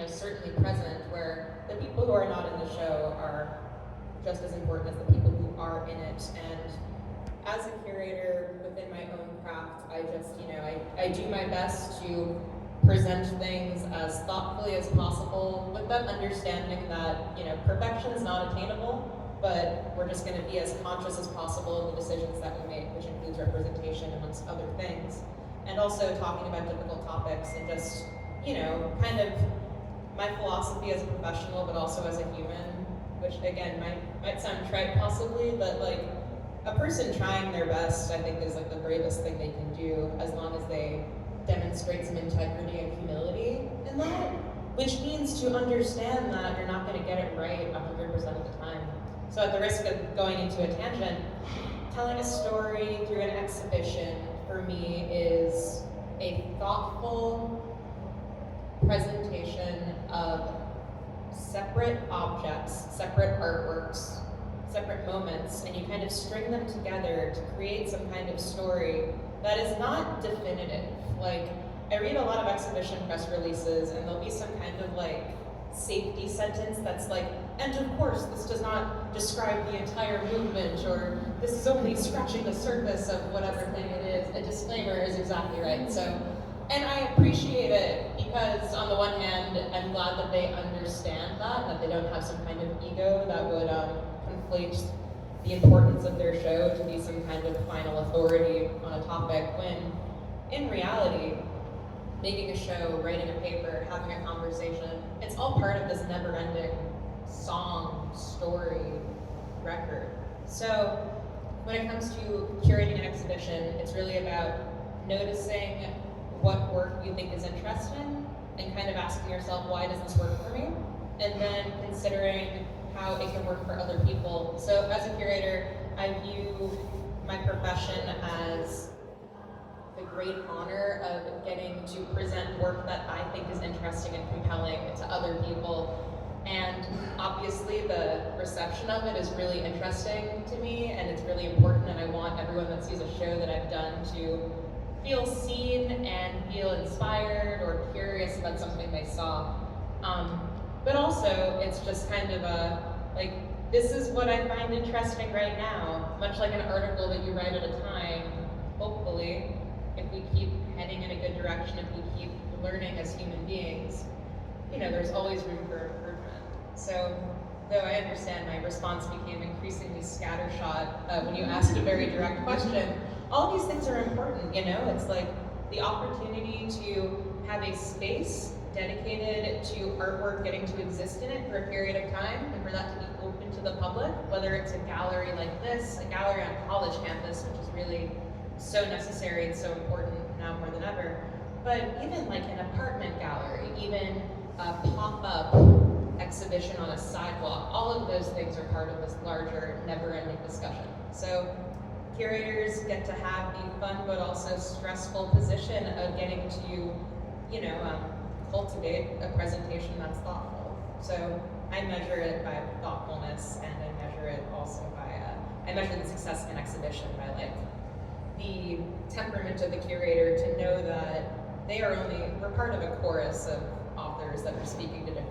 certainly present, where the people who are not in the show are just as important as the people who are in it. And as a curator within my own craft, I just, I do my best to present things as thoughtfully as possible with them understanding that, perfection is not attainable, but we're just going to be as conscious as possible of the decisions that we make, which includes representation amongst other things. And also talking about difficult topics and just, kind of my philosophy as a professional, but also as a human, which again might sound trite possibly, but like a person trying their best, I think, is like the bravest thing they can do, as long as they demonstrate some integrity and humility in that, which means to understand that you're not going to get it right 100% of the time. So at the risk of going into a tangent, telling a story through an exhibition for me is a thoughtful presentation of separate objects, separate artworks, separate moments, and you kind of string them together to create some kind of story that is not definitive. Like, I read a lot of exhibition press releases, and there'll be some kind of like safety sentence that's like, and of course, this does not describe the entire movement, or this is only scratching the surface of whatever thing it is. A disclaimer is exactly right. So, and I appreciate it because on the one hand, I'm glad that they understand that they don't have some kind of ego that would conflate the importance of their show to be some kind of final authority on a topic, when in reality, making a show, writing a paper, having a conversation, it's all part of this never-ending song, story, record. So when it comes to curating an exhibition, it's really about noticing what work you think is interesting and kind of asking yourself, why does this work for me? And then considering how it can work for other people. So as a curator, I view my profession as the great honor of getting to present work that I think is interesting and compelling to other people. And obviously the reception of it is really interesting to me, and it's really important, and I want everyone that sees a show that I've done to feel seen and feel inspired or curious about something they saw. But also, it's just kind of like, this is what I find interesting right now, much like an article that you write at a time. Hopefully, if we keep heading in a good direction, if we keep learning as human beings, there's always room for improvement. So, though I understand my response became increasingly scattershot when you asked a very direct question, all of these things are important, It's like the opportunity to have a space dedicated to artwork getting to exist in it for a period of time, and for that to be open to the public, whether it's a gallery like this, a gallery on a college campus, which is really so necessary and so important now more than ever, but even like an apartment gallery, even a pop-up exhibition on a sidewalk, all of those things are part of this larger, never-ending discussion. So curators get to have the fun but also stressful position of getting to, cultivate a presentation that's thoughtful. So I measure it by thoughtfulness, and I measure it also by, I measure the success of an exhibition by like the temperament of the curator to know that we're part of a chorus of authors that are speaking to different